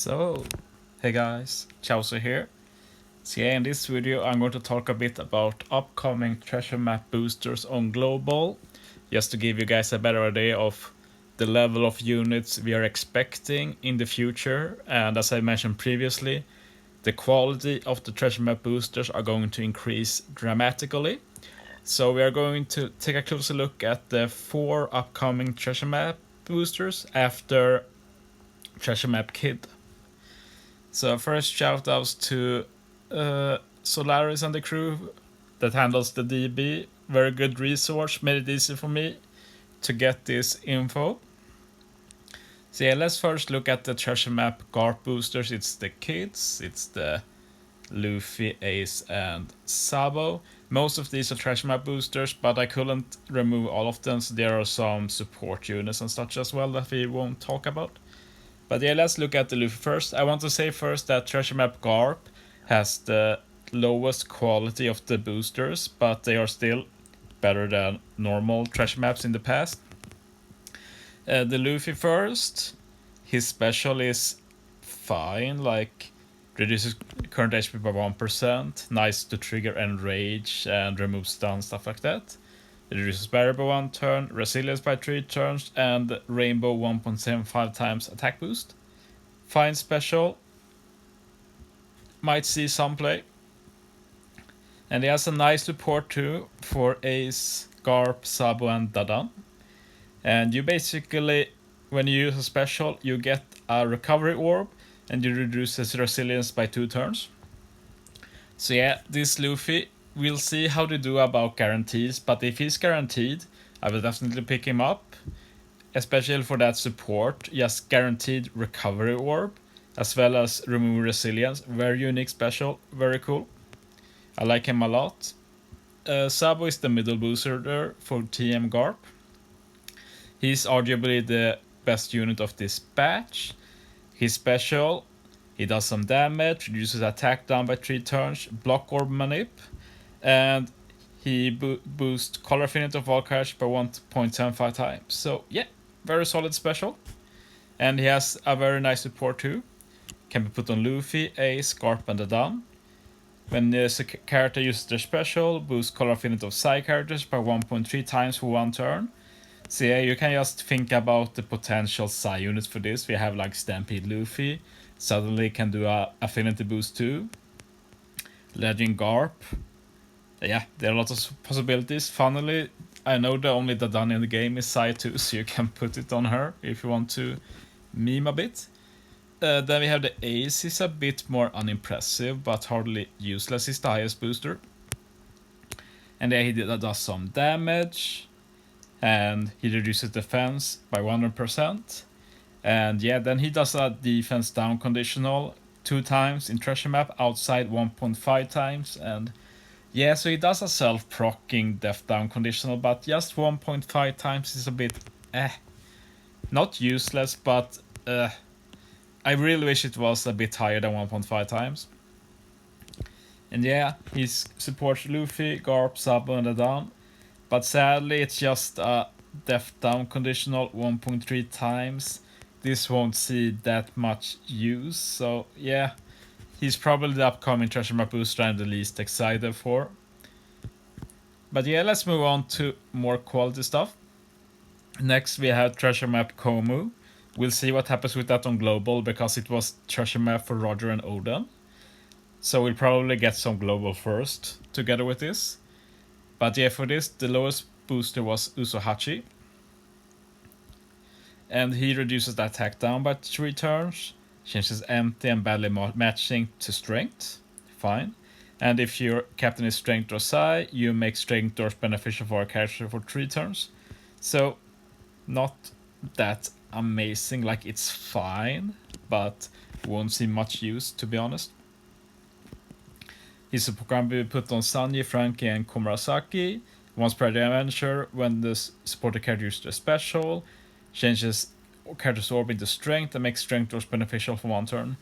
So, hey guys, Chowser here. So yeah, in this video I'm going to talk a bit about upcoming treasure map boosters on global, just to give you guys a better idea of the level of units we are expecting in the future. And as I mentioned previously, the quality of the treasure map boosters are going to increase dramatically. So we are going to take a closer look at the 4 upcoming treasure map boosters after treasure map kid. So first shout outs to Solaris and the crew that handles the DB. Very good resource, made it easy for me to get this info. So yeah, let's first look at the treasure map Garp boosters. It's the kids, it's the Luffy, Ace, and Sabo. Most of these are treasure map boosters, but I couldn't remove all of them, so there are some support units and such as well that we won't talk about. But yeah, let's look at the Luffy first. I want to say first that treasure map Garp has the lowest quality of the boosters, but they are still better than normal treasure maps in the past. The Luffy first, his special is fine, like reduces current HP by 1%, nice to trigger enrage and remove stun, stuff like that. It reduces barrier by 1 turn, resilience by 3 turns, and rainbow 1.75 times attack boost. Fine special. Might see some play. And he has a nice support too for Ace, Garp, Sabo, and Dadan. And you basically, when you use a special, you get a recovery orb and you reduce his resilience by 2 turns. So yeah, this Luffy, we'll see how they do about guarantees, but if he's guaranteed, I will definitely pick him up, especially for that support. Just guaranteed recovery orb, as well as remove resilience. Very unique special, very cool. I like him a lot. Sabo is the middle booster there for TM Garp. He's arguably the best unit of this batch. His special, he does some damage, reduces attack down by 3 turns, block orb manip, and he boosts color affinity of all characters by 1.75 times. So yeah, very solid special. And he has a very nice support too. Can be put on Luffy, Ace, Garp, and Dadan. When the character uses their special, boost color affinity of side characters by 1.3 times for 1 turn. So yeah, you can just think about the potential side units for this. We have like Stampede Luffy, suddenly can do a affinity boost too. Legend Garp. Yeah, there are a lot of possibilities. Funnily, I know the only Dadan in the game is side 2, so you can put it on her if you want to meme a bit. Then we have the Ace, is a bit more unimpressive, but hardly useless. He's the highest booster. And then he does some damage, and he reduces defense by 100%. And yeah, then he does a defense down conditional 2 times in treasure map, outside 1.5 times. And yeah, so he does a self-procking death down conditional, but just 1.5 times is a bit not useless, but I really wish it was a bit higher than 1.5 times. And yeah, he supports Luffy, Garp, Sabo, and Dadan. But sadly, it's just a death down conditional 1.3 times. This won't see that much use. So yeah, he's probably the upcoming treasure map booster I'm the least excited for. But yeah, let's move on to more quality stuff. Next we have treasure map Comu. We'll see what happens with that on global, because it was treasure map for Roger and Oden. So we'll probably get some global first together with this. But yeah, for this, the lowest booster was Usohachi. And he reduces the attack down by 3 turns, changes empty and badly matching to strength. Fine. And if your captain is strength or psi, you make strength doors beneficial for a character for 3 turns. So, not that amazing, like it's fine, but won't see much use, to be honest. His support can be put on Sanji, Frankie, and Komurasaki once per adventure. When the supported character uses a special, changes character's orb into strength and makes strength doors beneficial for 1 turn.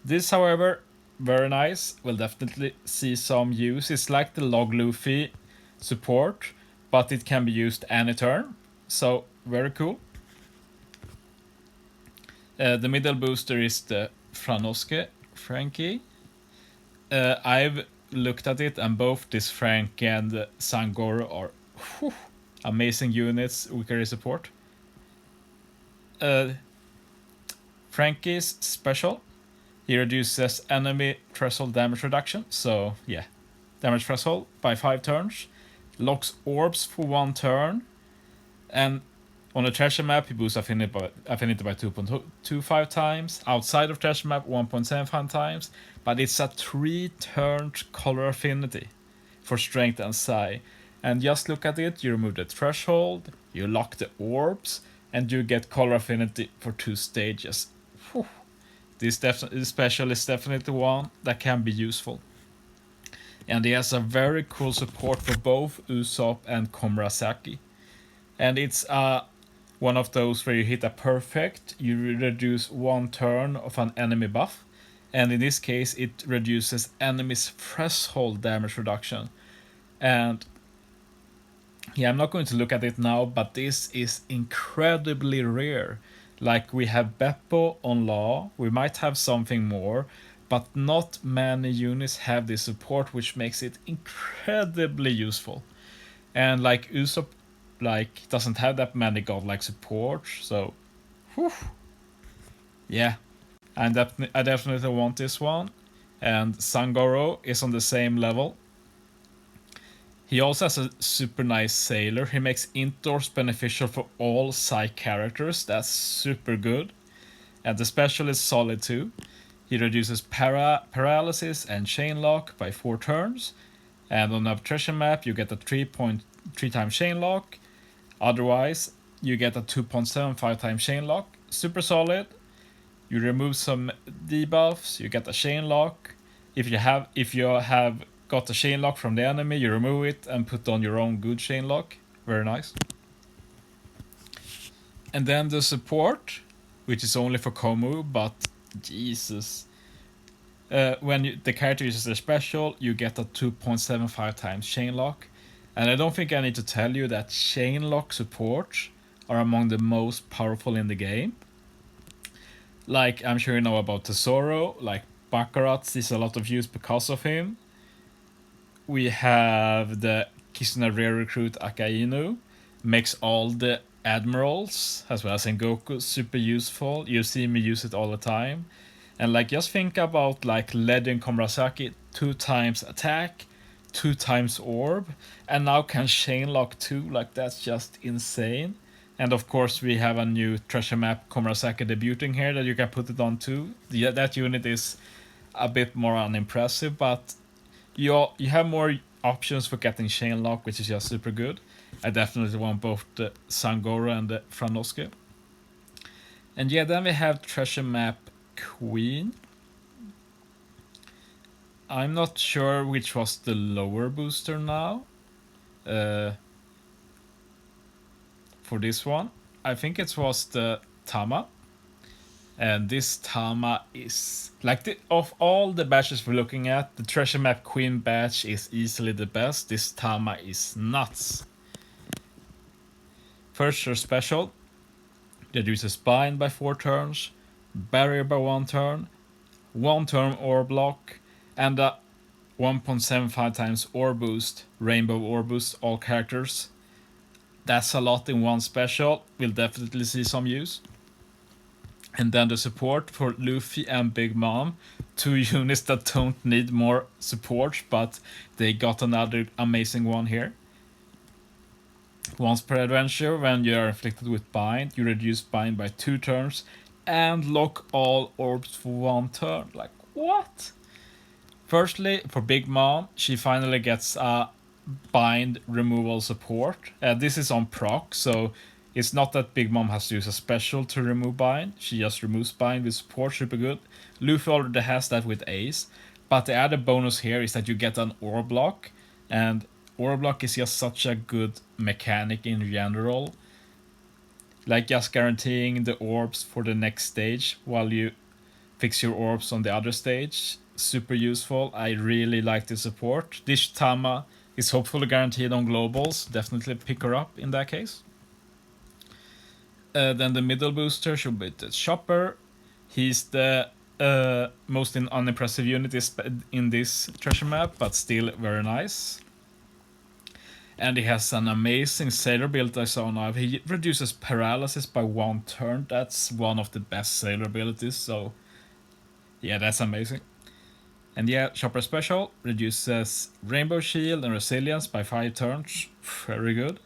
This, however, very nice. Will definitely see some use. It's like the Log Luffy support, but it can be used any turn. So very cool. The middle booster is the Franoske Frankie. I've looked at it, and both this Frankie and Sangoro are amazing units we carry support. Frankie's special. He reduces enemy threshold damage reduction, so yeah, damage threshold by 5 turns. Locks orbs for 1 turn, and on the treasure map he boosts affinity by 2.25 times. Outside of treasure map 1.75 times, but it's a 3 turn color affinity for strength and psi. And just look at it, you remove the threshold, you lock the orbs, and you get color affinity for 2 stages. Whew. This special is definitely one that can be useful. And he has a very cool support for both Usopp and Komurasaki. And it's one of those where you hit a perfect, you reduce 1 turn of an enemy buff. And in this case, it reduces enemy's threshold damage reduction. And yeah, I'm not going to look at it now, but this is incredibly rare. Like, we have Beppo on Law, we might have something more, but not many units have this support, which makes it incredibly useful. And like Usopp, like, doesn't have that many godlike support, so whew. Yeah, I definitely want this one. And Sangoro is on the same level. He also has a super nice sailor. He makes indoors beneficial for all Psy characters. That's super good. And the special is solid too. He reduces paralysis and chain lock by 4 turns. And on the treasure map you get a 3.3 times chain lock. Otherwise you get a 2.75 times chain lock. Super solid. You remove some debuffs, you get a chain lock. If you have got the chain lock from the enemy, you remove it and put on your own good chain lock. Very nice. And then the support, which is only for Comu, but Jesus. When the character uses their special, you get a 2.75 times chain lock. And I don't think I need to tell you that chain lock supports are among the most powerful in the game. Like, I'm sure you know about Tesoro, like Baccarat sees a lot of use because of him. We have the Kisuna Rare Recruit Akainu, makes all the admirals, as well as Sengoku, super useful. You see me use it all the time. And like, just think about like Legend Komurasaki, 2 times attack, 2 times orb, and now can chain lock too. Like, that's just insane. And of course we have a new treasure map Komurasaki debuting here that you can put it on too. That unit is a bit more unimpressive, but you have more options for getting chain lock, which is just super good. I definitely want both the Sangoro and the Franoske. And yeah, then we have treasure map Queen. I'm not sure which was the lower booster now. For this one, I think it was the Tama. And this Tama is like of all the batches we're looking at, the treasure map Queen batch is easily the best. This Tama is nuts. First, your special reduces bind by 4 turns, barrier by 1 turn, 1 turn orb block, and a 1.75 times orb boost, rainbow orb boost all characters. That's a lot in one special. We'll definitely see some use. And then the support for Luffy and Big Mom, 2 units that don't need more support, but they got another amazing one here. Once per adventure, when you are inflicted with bind, you reduce bind by 2 turns and lock all orbs for 1 turn. Like, what? Firstly, for Big Mom, she finally gets a bind removal support. This is on proc, so it's not that Big Mom has to use a special to remove bind. She just removes bind with support, super good. Luffy already has that with Ace, but the other bonus here is that you get an orb block, and orb block is just such a good mechanic in general. Like, just guaranteeing the orbs for the next stage while you fix your orbs on the other stage. Super useful. I really like the support. This Tama is hopefully guaranteed on globals. Definitely pick her up in that case. Then the middle booster should be the Chopper. He's the most unimpressive unit in this treasure map, but still very nice. And he has an amazing sailor build I saw now. He reduces paralysis by 1 turn. That's one of the best sailor abilities, so yeah, that's amazing. And yeah, Chopper Special reduces Rainbow Shield and Resilience by 5 turns. Very good.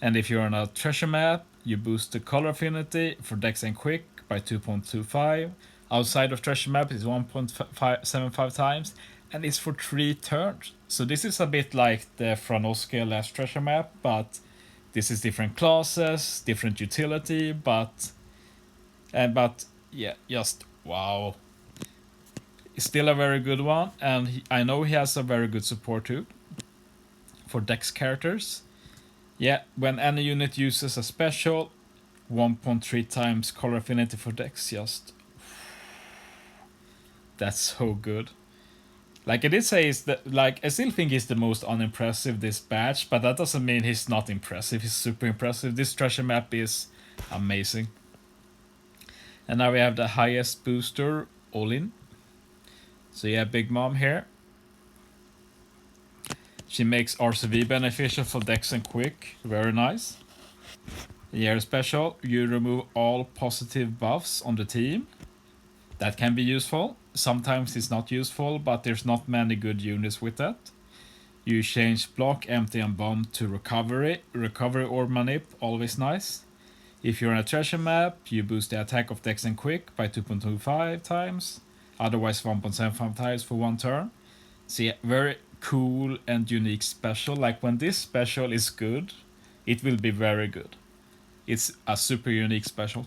And if you're on a treasure map, you boost the color affinity for Dex and Quick by 2.25. Outside of treasure map is 1.75 times, and it's for 3 turns. So this is a bit like the Franoske last treasure map, but this is different classes, different utility, but yeah, just wow. It's still a very good one, and I know he has a very good support too for Dex characters. Yeah, when any unit uses a special, 1.3 times color affinity for Dex, just that's so good. Like I did say, is that like I still think he's the most unimpressive this batch, but that doesn't mean he's not impressive. He's super impressive. This treasure map is amazing. And now we have the highest booster, all in. So yeah, Big Mom here. She makes RCV beneficial for Dex and Quick. Very nice. Year special, you remove all positive buffs on the team. That can be useful. Sometimes it's not useful, but there's not many good units with that. You change block, empty, and bomb to recovery. Recovery or manip, always nice. If you're on a treasure map, you boost the attack of Dex and Quick by 2.25 times. Otherwise 1.75 times for 1 turn. So yeah, very cool and unique special. Like when this special is good, it will be very good. It's a super unique special.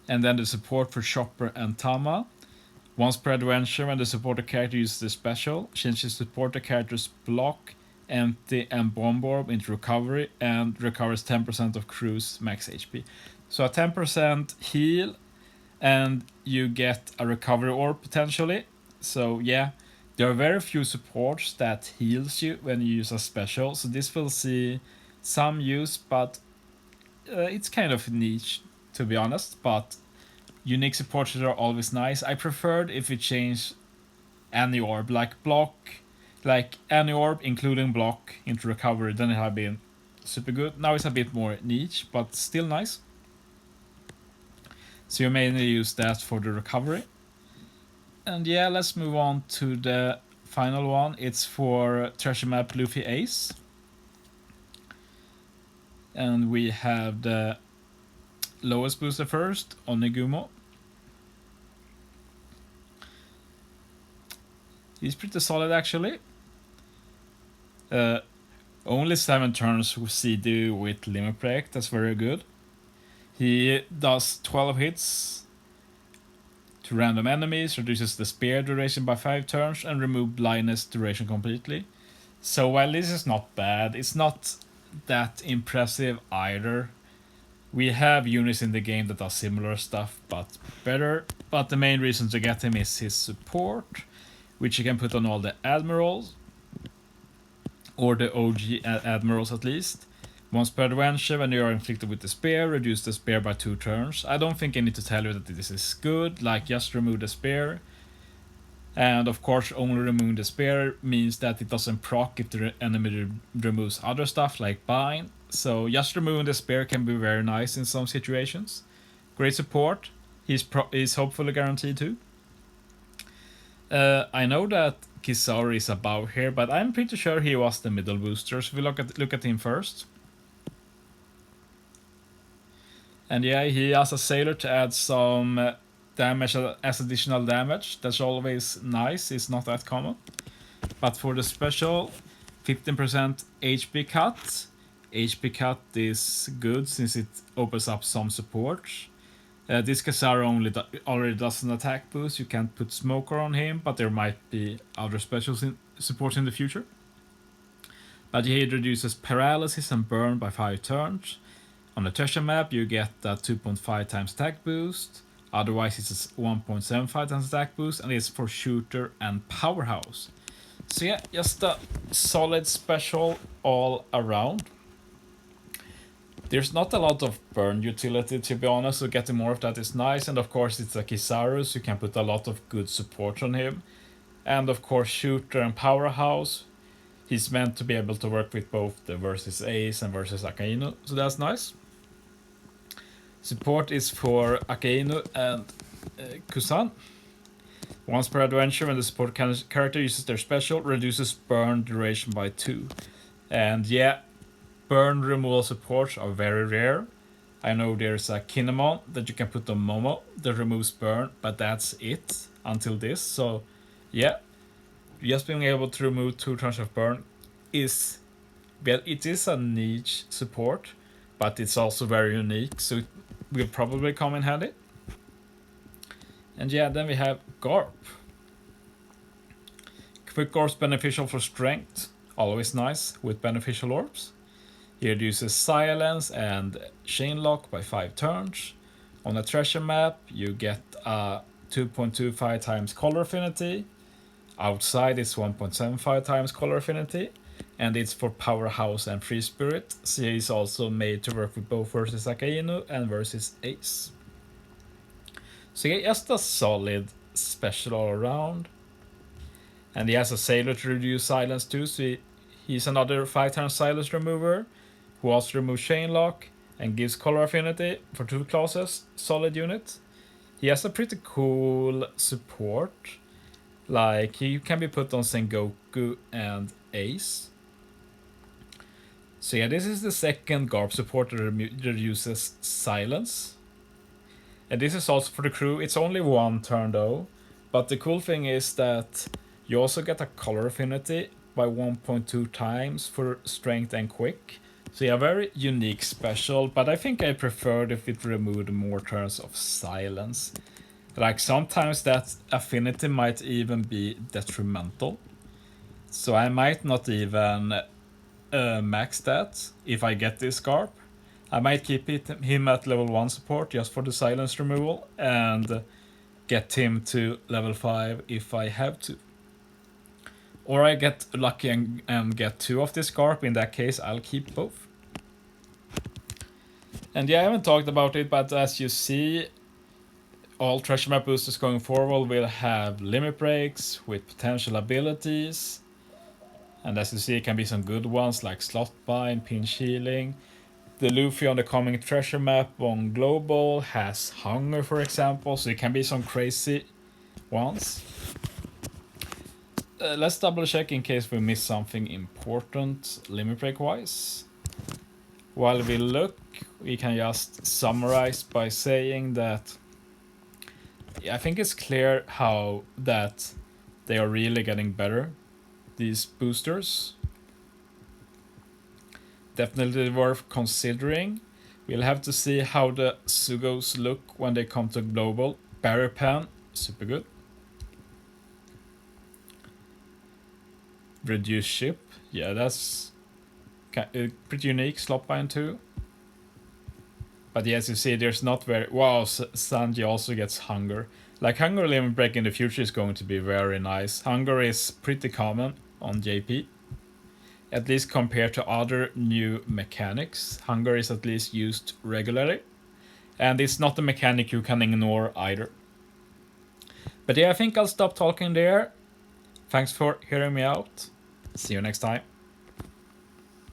And then the support for Chopper and Tama. Once per adventure, when the supporter character uses the special, change the supporter character's block, empty, and bomb orb into recovery, and recovers 10% of crew's max HP. So a 10% heal, and you get a recovery orb potentially. So yeah, there are very few supports that heals you when you use a special, so this will see some use, but it's kind of niche to be honest. But unique supports are always nice. I preferred if it changed any orb, like block, like any orb including block into recovery, then it had been super good. Now it's a bit more niche, but still nice. So you mainly use that for the recovery. And yeah, let's move on to the final one. It's for treasure map Luffy Ace. And we have the lowest booster first, Onigumo. He's pretty solid actually. Only 7 turns with CD with Limit Break, that's very good. He does 12 hits to random enemies, reduces the spear duration by 5 turns, and remove blindness duration completely. So while this is not bad, it's not that impressive either. We have units in the game that are similar stuff, but better. But the main reason to get him is his support, which you can put on all the admirals, or the OG admirals at least. Once per adventure, when you are inflicted with the spear, reduce the spear by 2 turns. I don't think I need to tell you that this is good, like just remove the spear. And of course, only removing the spear means that it doesn't proc if the enemy removes other stuff like bind. So just removing the spear can be very nice in some situations. Great support. He's hopefully guaranteed too. I know that Kizaru is above here, but I'm pretty sure he was the middle booster. So we look at him first. And yeah, he has a sailor to add some damage as additional damage. That's always nice. It's not that common. But for the special, 15% HP cut. HP cut is good since it opens up some support. This Kizaru already does an attack boost. You can't put Smoker on him, but there might be other specials supports in the future. But he reduces paralysis and burn by 5 turns. On the treasure map, you get a 2.5 times attack boost. Otherwise, it's a 1.75 times attack boost, and it's for shooter and powerhouse. So yeah, just a solid special all around. There's not a lot of burn utility, to be honest, so getting more of that is nice. And of course it's a Kizaru, so you can put a lot of good support on him. And of course Shooter and Powerhouse. He's meant to be able to work with both the versus Ace and versus Akainu, so that's nice. Support is for Akainu and Kusan. Once per adventure, when the support character uses their special, reduces burn duration by 2. And yeah, burn removal supports are very rare. I know there's a Kinemon that you can put on Momo that removes burn, but that's it until this. So yeah, just being able to remove 2 turns of burn is, well, it is a niche support, but it's also very unique, so it will probably come in handy. And yeah, then we have Garp. Quick Orbs beneficial for strength, always nice with beneficial orbs. He reduces silence and chain lock by 5 turns. On a treasure map, you get a 2.25 times color affinity. Outside, it's 1.75 times color affinity. And it's for Powerhouse and Free Spirit, so he's also made to work with both versus Akainu and versus Ace. So yeah, just a solid special all around. And he has a Sailor to reduce silence too, so he's another 5 times silence remover, who also removes chain lock and gives color affinity for 2 classes, solid unit. He has a pretty cool support, like he can be put on Sengoku and Ace. So yeah, this is the second Garp support that reduces silence. And this is also for the crew. It's only 1 turn though, but the cool thing is that you also get a color affinity by 1.2 times for strength and quick. So yeah, very unique special, but I think I preferred if it removed more turns of silence. Like sometimes that affinity might even be detrimental. So I might not even max that if I get this Garp. I might keep him at level 1 support just for the silence removal and get him to level 5 if I have to. Or I get lucky and get 2 of this Garp. In that case, I'll keep both. And yeah, I haven't talked about it, but as you see, all treasure map boosters going forward will have limit breaks with potential abilities. And as you see, it can be some good ones like Slot Bind, Pinch Healing. The Luffy on the coming treasure map on Global has Hunger, for example, so it can be some crazy ones. Let's double check in case we miss something important limit break wise. While we look, we can just summarize by saying that I think it's clear how that they are really getting better, these boosters. Definitely worth considering. We'll have to see how the Sugos look when they come to Global. Barrier Pen, super good. Reduce Ship, yeah, that's pretty unique. Slot Bind too. But yes, you see, there's not very... Wow, Sanji also gets Hunger. Like, Hunger limit break in the future is going to be very nice. Hunger is pretty common on JP. At least compared to other new mechanics. Hunger is at least used regularly. And it's not a mechanic you can ignore either. But yeah, I think I'll stop talking there. Thanks for hearing me out. See you next time.